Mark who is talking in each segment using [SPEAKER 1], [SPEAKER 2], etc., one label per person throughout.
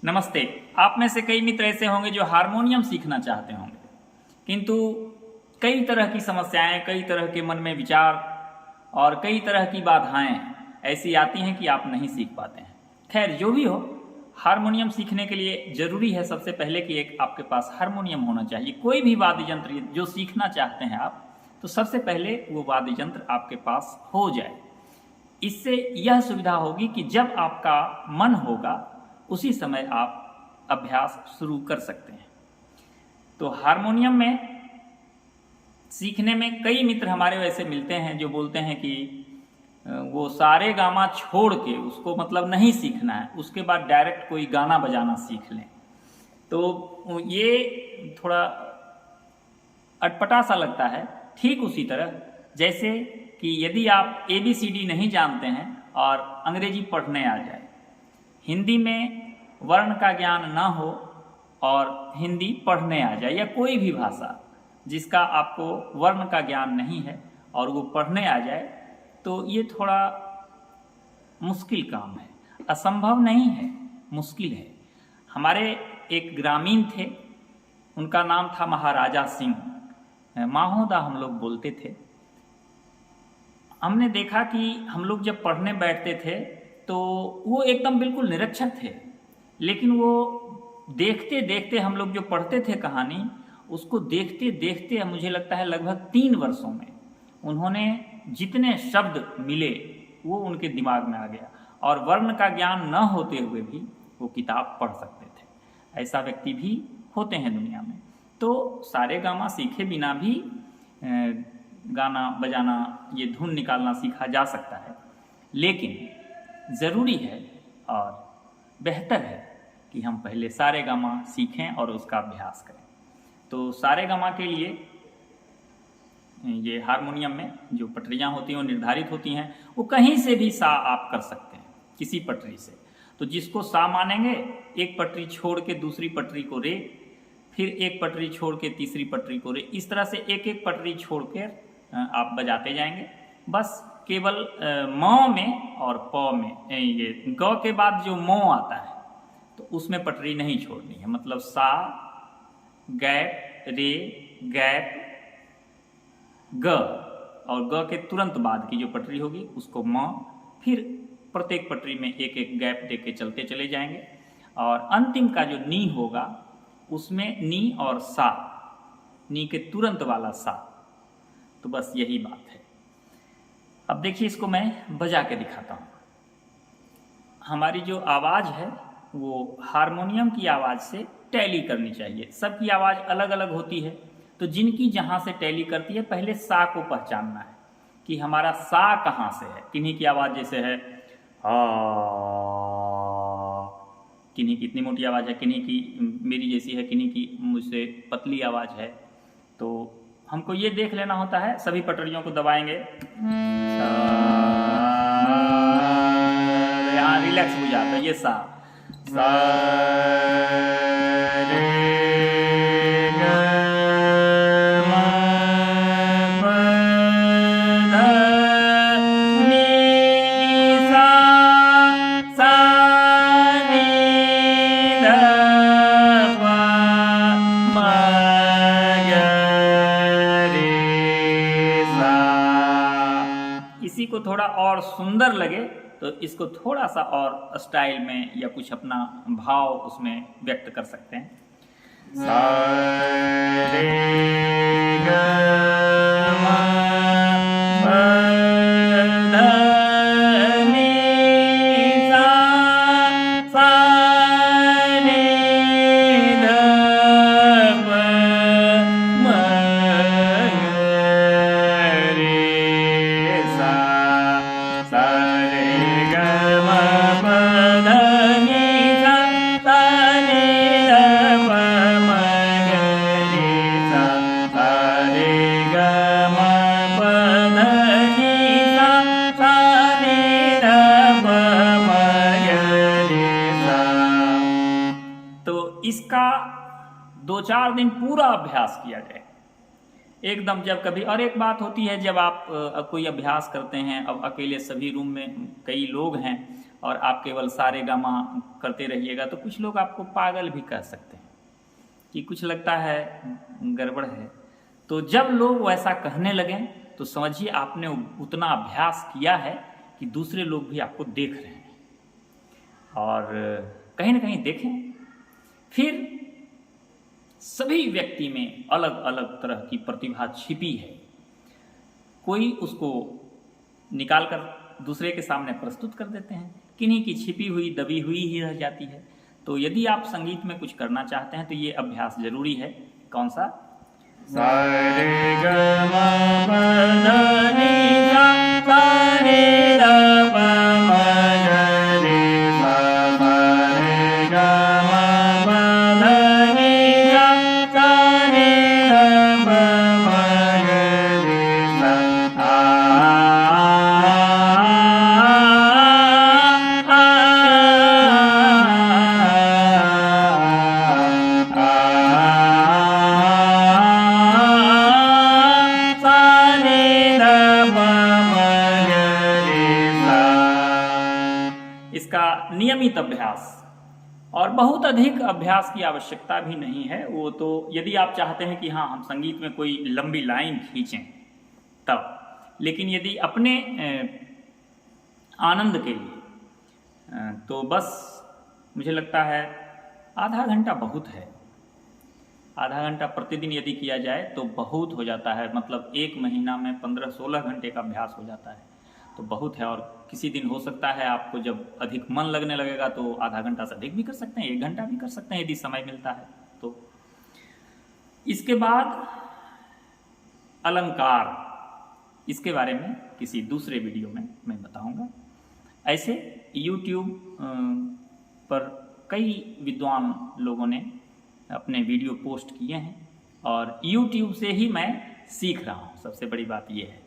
[SPEAKER 1] नमस्ते। आप में से कई मित्र ऐसे होंगे जो हारमोनियम सीखना चाहते होंगे, किंतु कई तरह की समस्याएं, कई तरह के मन में विचार और कई तरह की बाधाएं ऐसी आती हैं कि आप नहीं सीख पाते हैं। खैर, जो भी हो, हारमोनियम सीखने के लिए ज़रूरी है सबसे पहले कि एक आपके पास हारमोनियम होना चाहिए। कोई भी वाद्य यंत्र जो सीखना चाहते हैं आप, तो सबसे पहले वो वाद्य यंत्र आपके पास हो जाए। इससे यह सुविधा होगी कि जब आपका मन होगा उसी समय आप अभ्यास शुरू कर सकते हैं। तो हारमोनियम में सीखने में कई मित्र हमारे वैसे मिलते हैं जो बोलते हैं कि वो सारे गामा छोड़ के उसको मतलब नहीं सीखना है, उसके बाद डायरेक्ट कोई गाना बजाना सीख लें। तो ये थोड़ा अटपटा सा लगता है। ठीक उसी तरह जैसे कि यदि आप ABCD नहीं जानते हैं और अंग्रेजी पढ़ने आ जाए, हिंदी में वर्ण का ज्ञान ना हो और हिंदी पढ़ने आ जाए, या कोई भी भाषा जिसका आपको वर्ण का ज्ञान नहीं है और वो पढ़ने आ जाए, तो ये थोड़ा मुश्किल काम है। असंभव नहीं है, मुश्किल है। हमारे एक ग्रामीण थे, उनका नाम था महाराजा सिंह। माहोदा हम लोग बोलते थे। हमने देखा कि हम लोग जब पढ़ने बैठते थे तो वो एकदम बिल्कुल निरक्षर थे, लेकिन वो देखते देखते, हम लोग जो पढ़ते थे कहानी, उसको देखते देखते मुझे लगता है लगभग 3 वर्षों में उन्होंने जितने शब्द मिले वो उनके दिमाग में आ गया, और वर्ण का ज्ञान न होते हुए भी वो किताब पढ़ सकते थे। ऐसा व्यक्ति भी होते हैं दुनिया में। तो सारे गामा सीखे बिना भी गाना बजाना, ये धुन निकालना सीखा जा सकता है, लेकिन ज़रूरी है और बेहतर है कि हम पहले सारे गामा सीखें और उसका अभ्यास करें। तो सारे गामा के लिए ये हारमोनियम में जो पटरियाँ होती हैं वो निर्धारित होती हैं। वो कहीं से भी सा आप कर सकते हैं, किसी पटरी से। तो जिसको सा मानेंगे, एक पटरी छोड़ के दूसरी पटरी को रे, फिर एक पटरी छोड़ के तीसरी पटरी को रे, इस तरह से एक एक पटरी छोड़ के आप बजाते जाएंगे। बस केवल म में और प में, ये ग के बाद जो म आता है तो उसमें पटरी नहीं छोड़नी है। मतलब सा, गैप, रे, गैप, ग, और ग के तुरंत बाद की जो पटरी होगी उसको म, फिर प्रत्येक पटरी में एक एक गैप दे के चलते चले जाएंगे। और अंतिम का जो नी होगा उसमें नी और सा, नी के तुरंत वाला सा। तो बस यही बात है। अब देखिए, इसको मैं बजा के दिखाता हूँ। हमारी जो आवाज़ है वो हारमोनियम की आवाज़ से टैली करनी चाहिए। सबकी आवाज़ अलग अलग होती है, तो जिनकी जहाँ से टैली करती है, पहले सा को पहचानना है कि हमारा सा कहाँ से है। किन्हीं की आवाज़ जैसे है हा, किन्हीं की इतनी मोटी आवाज़ है, किन्हीं की मेरी जैसी है, किन्हीं की मुझसे पतली आवाज़ है। तो हमको ये देख लेना होता है। सभी पटरियों को दबाएंगे, यहाँ रिलैक्स हो जाता है। ये सा, सा रे ग म प ध नि सा, सा नि ध प म ग रे सा। इसी को थोड़ा और सुंदर लगे तो इसको थोड़ा सा और स्टाइल में या कुछ अपना भाव उसमें व्यक्त कर सकते हैं। सा रे ग म प ध नि सा, सा नि ध प म ग रे सा, सा रे ग म प ध नि सा, सा नि ध प म ग रे सा, सा रे ग म प ध नि सा, सा नि ध प म ग रे सा। तो इसका 2-4 दिन पूरा अभ्यास किया जाए एकदम। जब कभी, और एक बात होती है, जब आप कोई अभ्यास करते हैं, अब अकेले सभी रूम में कई लोग हैं, और आप केवल सारे गामा करते रहिएगा तो कुछ लोग आपको पागल भी कह सकते हैं कि कुछ लगता है गड़बड़ है। तो जब लोग वैसा कहने लगें तो समझिए आपने उतना अभ्यास किया है कि दूसरे लोग भी आपको देख रहे हैं और कहीं ना कहीं देखें। फिर सभी व्यक्ति में अलग अलग तरह की प्रतिभा छिपी है, कोई उसको निकाल कर दूसरे के सामने प्रस्तुत कर देते हैं, किन्हीं की छिपी हुई दबी हुई ही रह जाती है। तो यदि आप संगीत में कुछ करना चाहते हैं तो ये अभ्यास जरूरी है। कौन सा? सा रे ग म प ध नि सा रे ग म ग रे सा रे ग म प ध नि सा रे ग म ग रे सा इसका नियमित अभ्यास और बहुत अधिक अभ्यास की आवश्यकता भी नहीं है। वो तो यदि आप चाहते हैं कि हाँ हम संगीत में कोई लंबी लाइन खींचें तब, लेकिन यदि अपने आनंद के लिए तो बस मुझे लगता है आधा घंटा बहुत है। आधा घंटा प्रतिदिन यदि किया जाए तो बहुत हो जाता है, मतलब एक महीना में 15-16 घंटे का अभ्यास हो जाता है तो बहुत है। और किसी दिन हो सकता है आपको जब अधिक मन लगने लगेगा तो आधा घंटा से अधिक भी कर सकते हैं, 1 घंटा भी कर सकते हैं यदि समय मिलता है तो। इसके बाद अलंकार, इसके बारे में किसी दूसरे वीडियो में मैं बताऊंगा। ऐसे YouTube पर कई विद्वान लोगों ने अपने वीडियो पोस्ट किए हैं और YouTube से ही मैं सीख रहा हूँ। सबसे बड़ी बात यह है,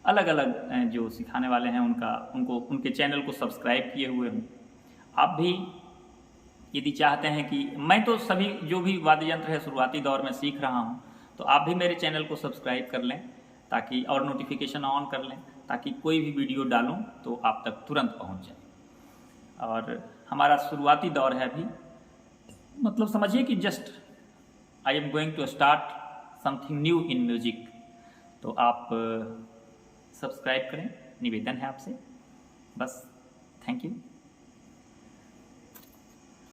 [SPEAKER 1] अलग अलग जो सिखाने वाले हैं उनके चैनल को सब्सक्राइब किए हुए हूँ। आप भी यदि चाहते हैं कि मैं तो सभी जो भी वाद्य यंत्र है शुरुआती दौर में सीख रहा हूँ, तो आप भी मेरे चैनल को सब्सक्राइब कर लें ताकि और नोटिफिकेशन ऑन कर लें ताकि कोई भी वीडियो डालूं तो आप तक तुरंत पहुंच जाए। और हमारा शुरुआती दौर है अभी, मतलब समझिए कि just I am going to start something new in music. तो आप सब्सक्राइब करें, निवेदन है आपसे बस। Thank you.